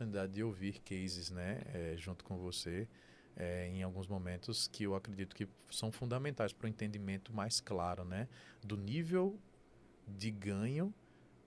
oportunidade de ouvir cases, né, junto com você, em alguns momentos que eu acredito que são fundamentais para o entendimento mais claro, né, do nível de ganho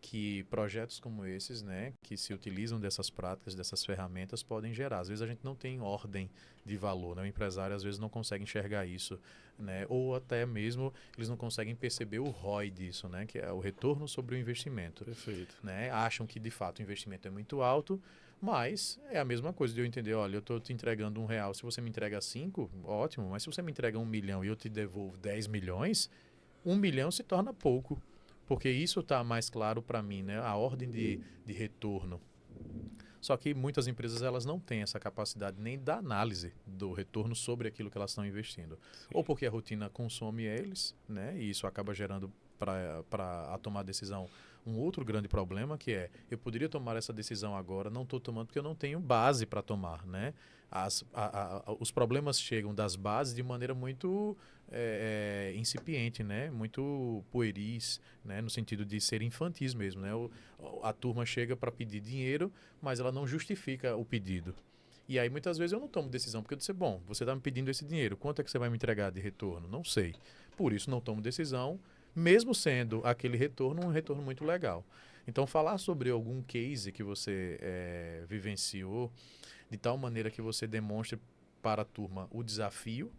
que projetos como esses, né, que se utilizam dessas práticas, dessas ferramentas, podem gerar. Às vezes a gente não tem ordem de valor, né? O empresário às vezes não consegue enxergar isso, né? Ou até mesmo eles não conseguem perceber o ROI disso, né? Que é o retorno sobre o investimento. Perfeito. Né? Acham que de fato o investimento é muito alto, mas é a mesma coisa de eu entender, olha, eu estou te entregando R$ 1, se você me entrega 5, ótimo, mas se você me entrega 1 milhão e eu te devolvo 10 milhões, 1 milhão se torna pouco, porque isso está mais claro para mim, né? A ordem de retorno. Só que muitas empresas elas não têm essa capacidade nem da análise do retorno sobre aquilo que elas estão investindo. Ou Sim. porque a rotina consome eles, né? E isso acaba gerando para a tomar decisão um outro grande problema, que é eu poderia tomar essa decisão agora, não estou tomando porque eu não tenho base para tomar, né? Os problemas chegam das bases de maneira muito incipiente, né? Muito pueris, né? No sentido de ser infantis mesmo, né? A turma chega para pedir dinheiro, mas ela não justifica o pedido. E aí muitas vezes eu não tomo decisão, porque eu disse, bom, você está me pedindo esse dinheiro, quanto é que você vai me entregar de retorno? Não sei. Por isso não tomo decisão, mesmo sendo aquele retorno um retorno muito legal. Então falar sobre algum case que você vivenciou, de tal maneira que você demonstre para a turma o desafio,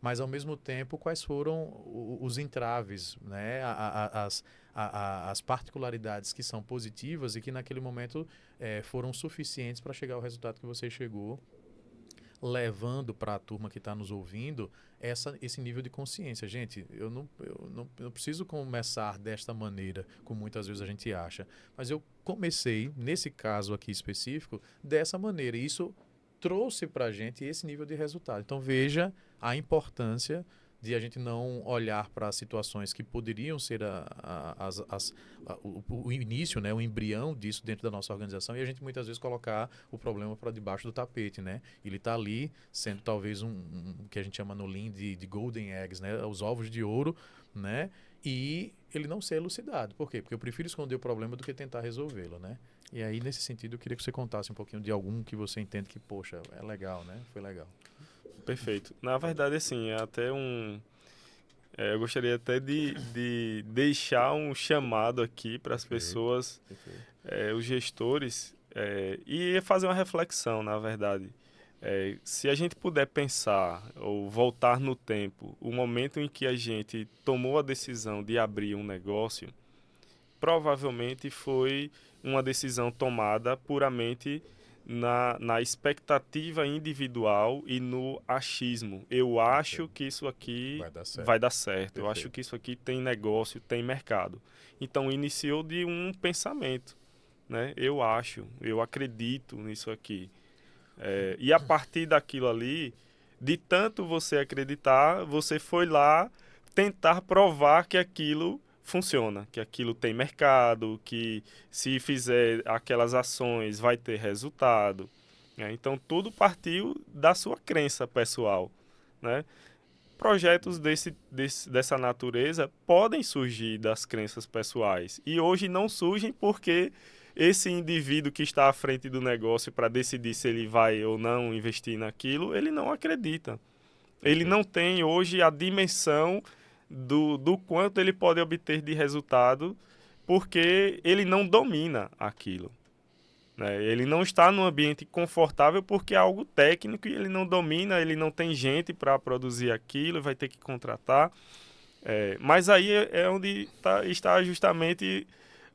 mas ao mesmo tempo quais foram os entraves, né? As particularidades que são positivas e que naquele momento foram suficientes para chegar ao resultado que você chegou, levando para a turma que está nos ouvindo esse nível de consciência. Gente, eu não preciso começar desta maneira, como muitas vezes a gente acha, mas eu comecei, nesse caso aqui específico, dessa maneira. E isso trouxe para a gente esse nível de resultado. Então veja a importância de a gente não olhar para situações que poderiam ser o início, né, o embrião disso dentro da nossa organização e a gente muitas vezes colocar o problema para debaixo do tapete, né? Ele está ali sendo talvez um que a gente chama no Lean de golden eggs, né? Os ovos de ouro, né? E ele não ser elucidado. Por quê? Porque eu prefiro esconder o problema do que tentar resolvê-lo, né? E aí, nesse sentido, eu queria que você contasse um pouquinho de algum que você entende que, poxa, é legal, né? Foi legal. Perfeito. Na verdade, assim, é até um. Eu gostaria até de deixar um chamado aqui para as Perfeito, pessoas, perfeito. os gestores, e fazer uma reflexão, na verdade. Se a gente puder pensar ou voltar no tempo, o momento em que a gente tomou a decisão de abrir um negócio, provavelmente foi uma decisão tomada puramente na expectativa individual e no achismo. Eu acho Perfeito. que isso aqui Vai dar vai certo. dar certo, eu acho Perfeito. que isso aqui tem negócio, tem mercado. Então iniciou de um pensamento, né? Eu acho, eu acredito nisso aqui. E a partir daquilo ali, de tanto você acreditar, você foi lá tentar provar que aquilo funciona, que aquilo tem mercado, que se fizer aquelas ações vai ter resultado. Né? Então tudo partiu da sua crença pessoal. Né? Projetos dessa natureza podem surgir das crenças pessoais. E hoje não surgem porque esse indivíduo que está à frente do negócio para decidir se ele vai ou não investir naquilo, ele não acredita. Ele não Perfeito. tem hoje a dimensão do quanto ele pode obter de resultado porque ele não domina aquilo. Né? Ele não está num ambiente confortável porque é algo técnico e ele não domina, ele não tem gente para produzir aquilo, vai ter que contratar. Mas aí é onde está justamente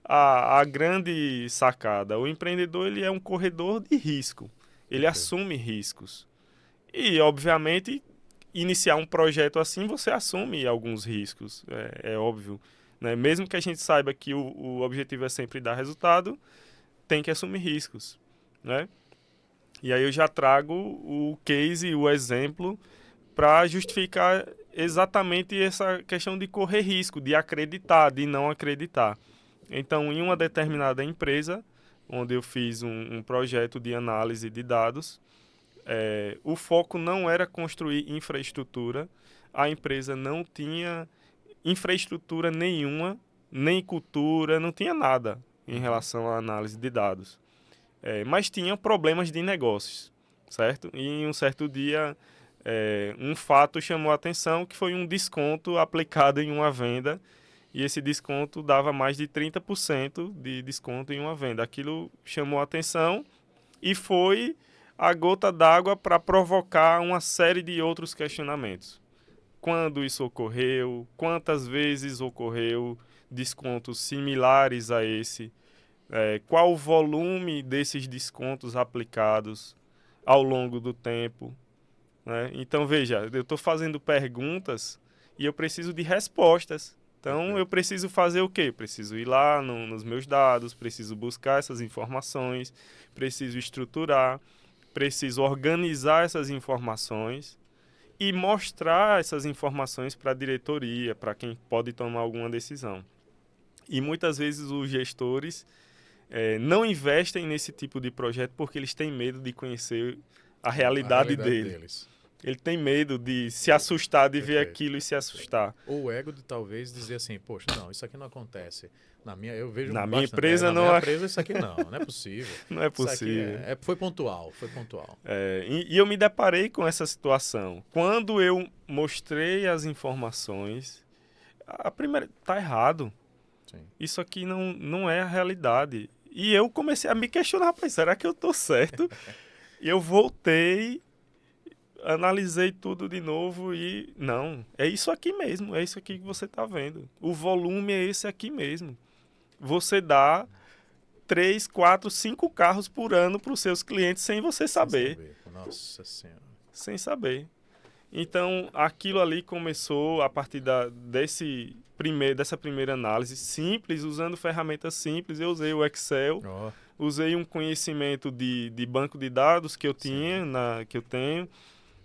a grande sacada. O empreendedor ele é um corredor de risco, ele Perfeito. assume riscos. E, obviamente, iniciar um projeto assim, você assume alguns riscos, é óbvio. Né? Mesmo que a gente saiba que o objetivo é sempre dar resultado, tem que assumir riscos, né? E aí eu já trago o case, o exemplo, para justificar exatamente essa questão de correr risco, de acreditar, de não acreditar. Então, em uma determinada empresa, onde eu fiz um projeto de análise de dados, o foco não era construir infraestrutura, a empresa não tinha infraestrutura nenhuma, nem cultura, não tinha nada em Uhum. relação à análise de dados. mas tinha problemas de negócios, certo? E em um certo dia, um fato chamou a atenção, que foi um desconto aplicado em uma venda, e esse desconto dava mais de 30% de desconto em uma venda. Aquilo chamou a atenção e foi a gota d'água para provocar uma série de outros questionamentos. Quando isso ocorreu? Quantas vezes ocorreu descontos similares a esse? Qual o volume desses descontos aplicados ao longo do tempo? Né? Então, veja, eu estou fazendo perguntas e eu preciso de respostas. Então, eu preciso fazer o quê? Preciso ir lá nos meus dados, preciso buscar essas informações, preciso estruturar, preciso organizar essas informações e mostrar essas informações para a diretoria, para quem pode tomar alguma decisão. E muitas vezes os gestores não investem nesse tipo de projeto porque eles têm medo de conhecer a realidade deles. Ele tem medo de se assustar, de ver aquilo e se assustar. Ou o ego de talvez dizer assim, poxa, não, isso aqui não acontece. Eu vejo na bastante, minha empresa na não minha empresa isso aqui não é possível. Não é possível. Foi pontual. E eu me deparei com essa situação. Quando eu mostrei as informações, a primeira, tá errado. Sim. Isso aqui não é a realidade. E eu comecei a me questionar, rapaz, será que eu tô certo? E eu voltei, analisei tudo de novo e não, é isso aqui mesmo, é isso aqui que você está vendo. O volume é esse aqui mesmo. Você dá 3, 4, 5 carros por ano para os seus clientes sem você saber. Nossa Senhora. Sem saber. Então, aquilo ali começou a partir dessa primeira análise simples, usando ferramentas simples. Eu usei o Excel, usei um conhecimento de banco de dados que eu tinha, que eu tenho.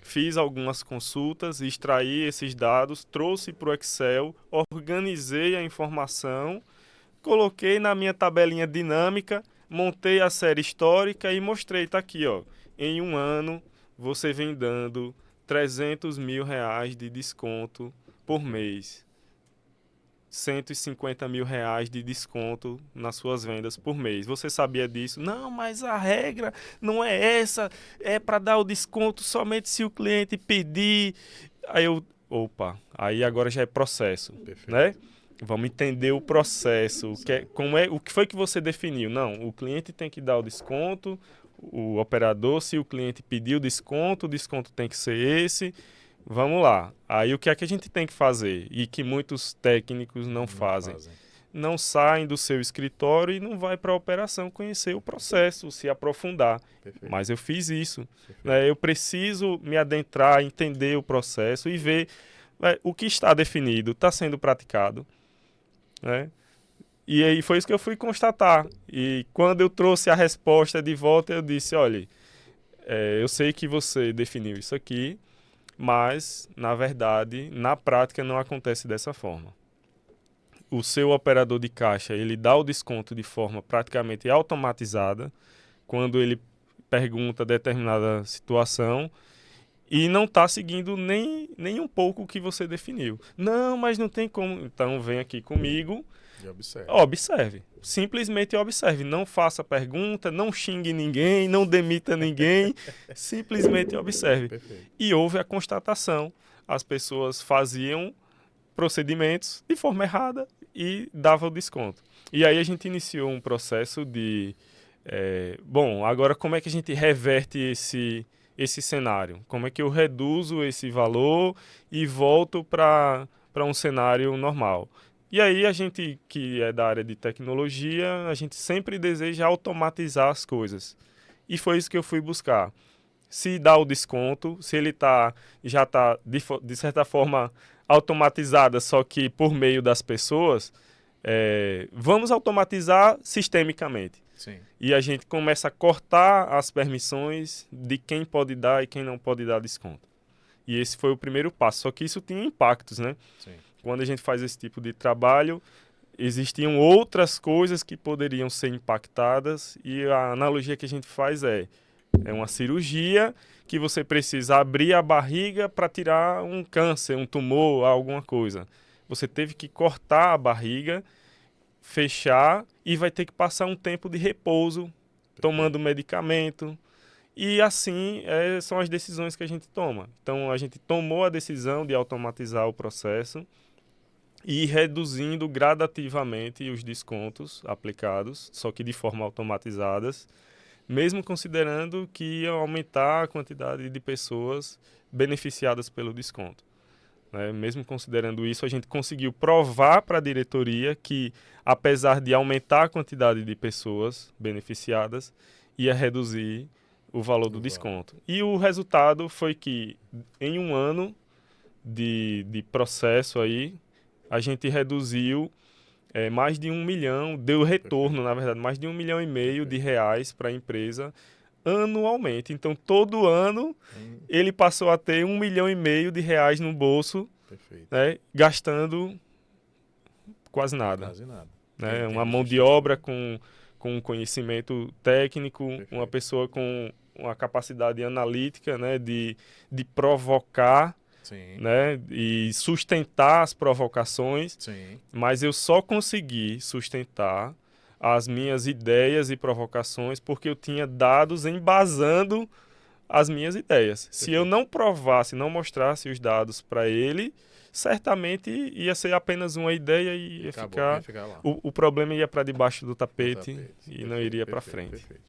Fiz algumas consultas, extraí esses dados, trouxe para o Excel, organizei a informação, coloquei na minha tabelinha dinâmica, montei a série histórica e mostrei, tá aqui, ó. Em um ano, você vem dando R$300 mil de desconto por mês. R$150 mil de desconto nas suas vendas por mês. Você sabia disso? Não, mas a regra não é essa. É para dar o desconto somente se o cliente pedir. Aí agora já é processo. Perfeito. Né? Vamos entender o processo. O que foi que você definiu? Não, o cliente tem que dar o desconto, o operador, se o cliente pedir o desconto tem que ser esse. Vamos lá. Aí o que é que a gente tem que fazer? E que muitos técnicos não fazem. Não saem do seu escritório e não vai para a operação conhecer o processo, se aprofundar. Perfeito. Mas eu fiz isso. Né? Eu preciso me adentrar, entender o processo e ver o que está definido, está sendo praticado. Né? E aí foi isso que eu fui constatar. E quando eu trouxe a resposta de volta, eu disse, olha, eu sei que você definiu isso aqui, mas, na verdade, na prática não acontece dessa forma. O seu operador de caixa, ele dá o desconto de forma praticamente automatizada, quando ele pergunta determinada situação, e não está seguindo nem um pouco o que você definiu. Não, mas não tem como. Então, vem aqui comigo. E observe. Simplesmente observe. Não faça pergunta, não xingue ninguém, não demita ninguém. Simplesmente observe. Perfeito. E houve a constatação. As pessoas faziam procedimentos de forma errada e davam o desconto. E aí a gente iniciou um processo de... agora como é que a gente reverte esse cenário? Como é que eu reduzo esse valor e volto para um cenário normal? E aí a gente, que é da área de tecnologia, a gente sempre deseja automatizar as coisas. E foi isso que eu fui buscar. Se dá o desconto, se ele já está, de certa forma, automatizada, só que por meio das pessoas, vamos automatizar sistemicamente. Sim. E a gente começa a cortar as permissões de quem pode dar e quem não pode dar desconto. E esse foi o primeiro passo. Só que isso tinha impactos, né? Sim. Quando a gente faz esse tipo de trabalho, existiam outras coisas que poderiam ser impactadas e a analogia que a gente faz é uma cirurgia que você precisa abrir a barriga para tirar um câncer, um tumor, alguma coisa. Você teve que cortar a barriga, fechar e vai ter que passar um tempo de repouso tomando medicamento. E assim são as decisões que a gente toma. Então, a gente tomou a decisão de automatizar o processo e ir reduzindo gradativamente os descontos aplicados, só que de forma automatizadas, mesmo considerando que ia aumentar a quantidade de pessoas beneficiadas pelo desconto. Né? Mesmo considerando isso, a gente conseguiu provar para a diretoria que, apesar de aumentar a quantidade de pessoas beneficiadas, ia reduzir o valor do desconto. E o resultado foi que, em um ano de processo aí, a gente reduziu mais de 1 milhão, deu retorno, na verdade, mais de 1,5 milhão de reais para a empresa anualmente. Então, todo ano, ele passou a ter 1,5 milhão de reais no bolso, né, gastando quase nada. Quase nada. Né? Uma mão de obra com conhecimento técnico, uma pessoa com uma capacidade analítica, né, de provocar, né, e sustentar as provocações. Sim. Mas eu só consegui sustentar as minhas ideias e provocações porque eu tinha dados embasando as minhas ideias. Perfeito. Se eu não provasse, não mostrasse os dados para ele, certamente ia ser apenas uma ideia e ia ficar lá. O problema ia para debaixo do tapete e não iria para frente. Perfeito.